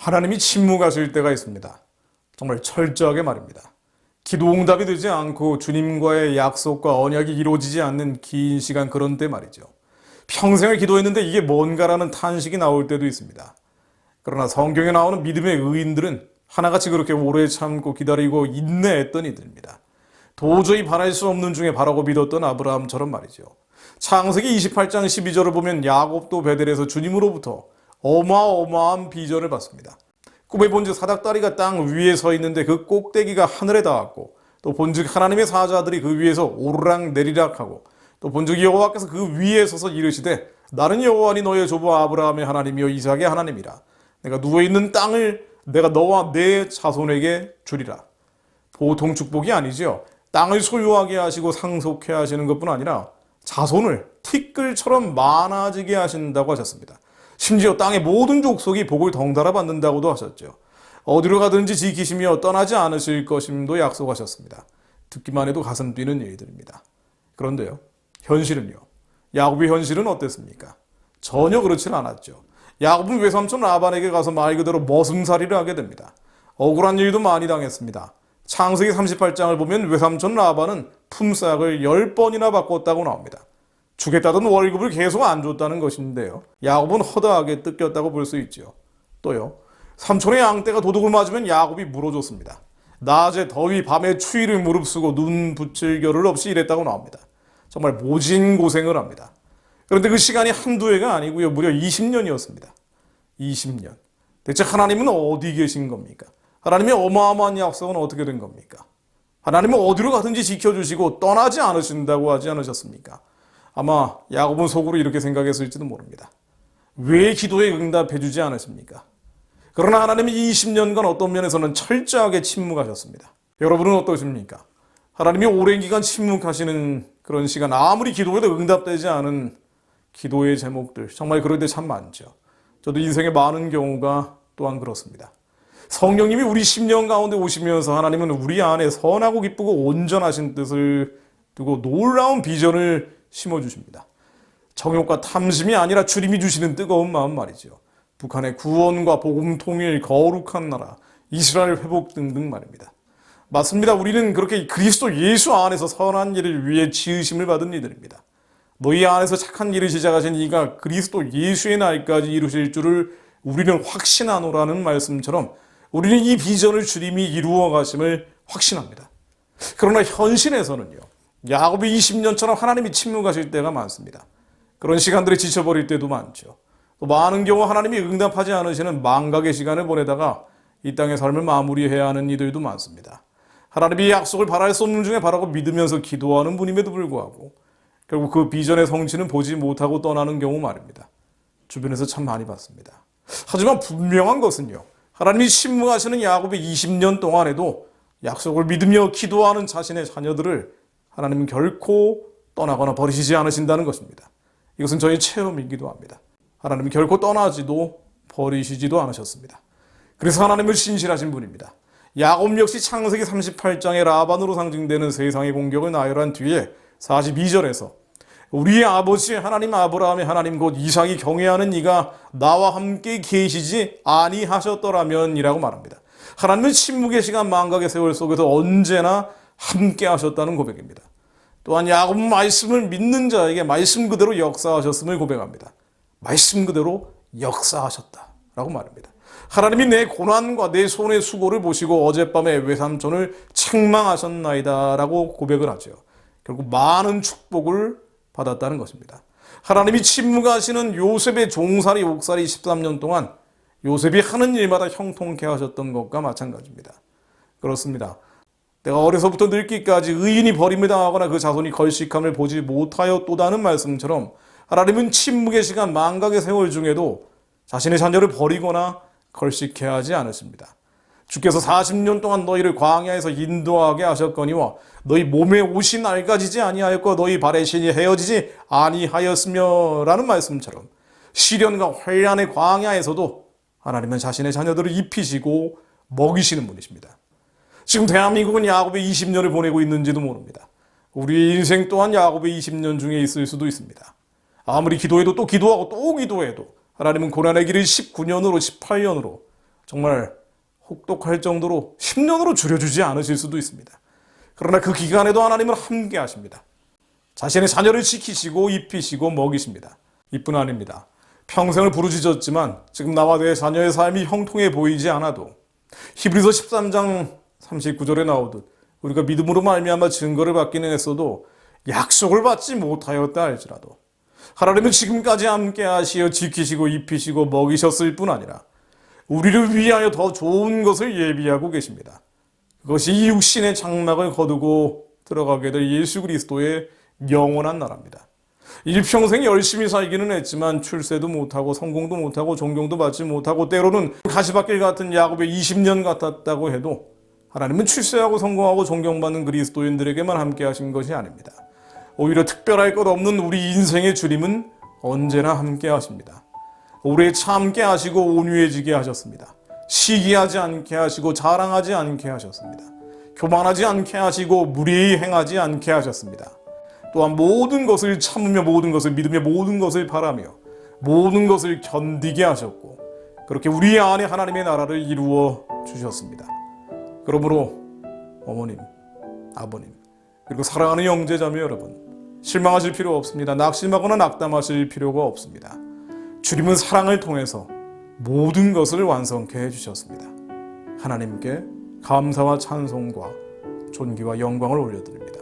하나님이 침묵하실 때가 있습니다. 정말 철저하게 말입니다. 기도 응답이 되지 않고 주님과의 약속과 언약이 이루어지지 않는 긴 시간, 그런 때 말이죠. 평생을 기도했는데 이게 뭔가라는 탄식이 나올 때도 있습니다. 그러나 성경에 나오는 믿음의 의인들은 하나같이 그렇게 오래 참고 기다리고 인내했던 이들입니다. 도저히 바랄 수 없는 중에 바라고 믿었던 아브라함처럼 말이죠. 창세기 28장 12절을 보면 야곱도 베델에서 주님으로부터 어마어마한 비전을 받습니다. 꿈에 본즉 사닥다리가 땅 위에 서 있는데 그 꼭대기가 하늘에 닿았고, 또 본즉 하나님의 사자들이 그 위에서 오르락 내리락 하고, 또 본즉 여호와께서 그 위에 서서 이르시되 나는 여호와니 너의 조부 아브라함의 하나님이요 이삭의 하나님이라. 내가 누워있는 땅을 내가 너와 내 자손에게 주리라. 보통 축복이 아니죠. 땅을 소유하게 하시고 상속해 하시는 것뿐 아니라 자손을 티끌처럼 많아지게 하신다고 하셨습니다. 심지어 땅의 모든 족속이 복을 덩달아 받는다고도 하셨죠. 어디로 가든지 지키시며 떠나지 않으실 것임도 약속하셨습니다. 듣기만 해도 가슴 뛰는 일들입니다. 그런데요, 현실은요. 야곱의 현실은 어땠습니까? 전혀 그렇진 않았죠. 야곱은 외삼촌 라반에게 가서 말 그대로 머슴살이를 하게 됩니다. 억울한 일도 많이 당했습니다. 창세기 38장을 보면 외삼촌 라반은 품삯을 10번이나 바꿨다고 나옵니다. 주겠다던 월급을 계속 안 줬다는 것인데요. 야곱은 허다하게 뜯겼다고 볼 수 있죠. 또요, 삼촌의 양떼가 도둑을 맞으면 야곱이 물어줬습니다. 낮에 더위, 밤에 추위를 무릅쓰고 눈 붙일 겨를 없이 일했다고 나옵니다. 정말 모진 고생을 합니다. 그런데 그 시간이 한두 해가 아니고요, 무려 20년이었습니다. 20년. 대체 하나님은 어디 계신 겁니까? 하나님의 어마어마한 약속은 어떻게 된 겁니까? 하나님은 어디로 가든지 지켜주시고 떠나지 않으신다고 하지 않으셨습니까? 아마 야곱은 속으로 이렇게 생각했을지도 모릅니다. 왜 기도에 응답해 주지 않으십니까? 그러나 하나님이 20년간 어떤 면에서는 철저하게 침묵하셨습니다. 여러분은 어떠십니까? 하나님이 오랜 기간 침묵하시는 그런 시간, 아무리 기도해도 응답되지 않은 기도의 제목들, 정말 그럴 때 참 많죠. 저도 인생의 많은 경우가 또한 그렇습니다. 성령님이 우리 심령 가운데 오시면서 하나님은 우리 안에 선하고 기쁘고 온전하신 뜻을 두고 놀라운 비전을 심어주십니다. 정욕과 탐심이 아니라 주님이 주시는 뜨거운 마음 말이죠. 북한의 구원과 복음 통일, 거룩한 나라, 이스라엘 회복 등등 말입니다. 맞습니다. 우리는 그렇게 그리스도 예수 안에서 선한 일을 위해 지으심을 받은 이들입니다. 너희 안에서 착한 일을 시작하신 이가 그리스도 예수의 날까지 이루실 줄을 우리는 확신하노라는 말씀처럼 우리는 이 비전을 주님이 이루어 가심을 확신합니다. 그러나 현실에서는요, 야곱의 20년처럼 하나님이 침묵하실 때가 많습니다. 그런 시간들에 지쳐버릴 때도 많죠. 또 많은 경우 하나님이 응답하지 않으시는 망각의 시간을 보내다가 이 땅의 삶을 마무리해야 하는 이들도 많습니다. 하나님이 약속을 바랄 수 없는 중에 바라고 믿으면서 기도하는 분임에도 불구하고 결국 그 비전의 성취는 보지 못하고 떠나는 경우 말입니다. 주변에서 참 많이 봤습니다. 하지만 분명한 것은요, 하나님이 침묵하시는 야곱의 20년 동안에도 약속을 믿으며 기도하는 자신의 자녀들을 하나님은 결코 떠나거나 버리시지 않으신다는 것입니다. 이것은 저희 체험이기도 합니다. 하나님은 결코 떠나지도 버리시지도 않으셨습니다. 그래서 하나님은 신실하신 분입니다. 야곱 역시 창세기 38장의 라반으로 상징되는 세상의 공격을 나열한 뒤에 42절에서 우리의 아버지 하나님 아브라함의 하나님 곧 이삭이 경외하는 이가 나와 함께 계시지 아니하셨더라면 이라고 말합니다. 하나님은 침묵의 시간, 망각의 세월 속에서 언제나 함께 하셨다는 고백입니다. 또한 야곱은 말씀을 믿는 자에게 말씀 그대로 역사하셨음을 고백합니다. 말씀 그대로 역사하셨다라고 말합니다. 하나님이 내 고난과 내 손의 수고를 보시고 어젯밤에 외삼촌을 책망하셨나이다 라고 고백을 하죠. 결국 많은 축복을 받았다는 것입니다. 하나님이 침묵하시는 요셉의 종살이 옥살이 13년 동안 요셉이 하는 일마다 형통케 하셨던 것과 마찬가지입니다. 그렇습니다. 내가 어려서부터 늙기까지 의인이 버림을 당하거나 그 자손이 걸식함을 보지 못하였도다는 말씀처럼 하나님은 침묵의 시간, 망각의 세월 중에도 자신의 자녀를 버리거나 걸식해 하지 않으십니다. 주께서 40년 동안 너희를 광야에서 인도하게 하셨거니와 너희 몸에 옷이 낡아지지 아니하였고 너희 발의 신이 헤어지지 아니하였으며 라는 말씀처럼 시련과 환난의 광야에서도 하나님은 자신의 자녀들을 입히시고 먹이시는 분이십니다. 지금 대한민국은 야곱의 20년을 보내고 있는지도 모릅니다. 우리의 인생 또한 야곱의 20년 중에 있을 수도 있습니다. 아무리 기도해도 또 기도하고 또 기도해도 하나님은 고난의 길을 19년으로 18년으로 정말 혹독할 정도로 10년으로 줄여주지 않으실 수도 있습니다. 그러나 그 기간에도 하나님은 함께 하십니다. 자신의 자녀를 지키시고 입히시고 먹이십니다. 이뿐 아닙니다. 평생을 부르짖었지만 지금 나와 내 자녀의 삶이 형통해 보이지 않아도 히브리서 13장 39절에 나오듯 우리가 믿음으로 말미암아 증거를 받기는 했어도 약속을 받지 못하였다 할지라도 하나님은 지금까지 함께 하시어 지키시고 입히시고 먹이셨을 뿐 아니라 우리를 위하여 더 좋은 것을 예비하고 계십니다. 그것이 이 육신의 장막을 거두고 들어가게 될 예수 그리스도의 영원한 나라입니다. 일평생 열심히 살기는 했지만 출세도 못하고 성공도 못하고 존경도 받지 못하고 때로는 가시밭길 같은 야곱의 20년 같았다고 해도 하나님은 출세하고 성공하고 존경받는 그리스도인들에게만 함께 하신 것이 아닙니다. 오히려 특별할 것 없는 우리 인생의 주님은 언제나 함께 하십니다. 오래 참게 하시고 온유해지게 하셨습니다. 시기하지 않게 하시고 자랑하지 않게 하셨습니다. 교만하지 않게 하시고 무리히 행하지 않게 하셨습니다. 또한 모든 것을 참으며 모든 것을 믿으며 모든 것을 바라며 모든 것을 견디게 하셨고 그렇게 우리 안에 하나님의 나라를 이루어 주셨습니다. 그러므로 어머님, 아버님 그리고 사랑하는 형제자매 여러분 실망하실 필요 없습니다. 낙심하거나 낙담하실 필요가 없습니다. 주님은 사랑을 통해서 모든 것을 완성케 해주셨습니다. 하나님께 감사와 찬송과 존귀와 영광을 올려드립니다.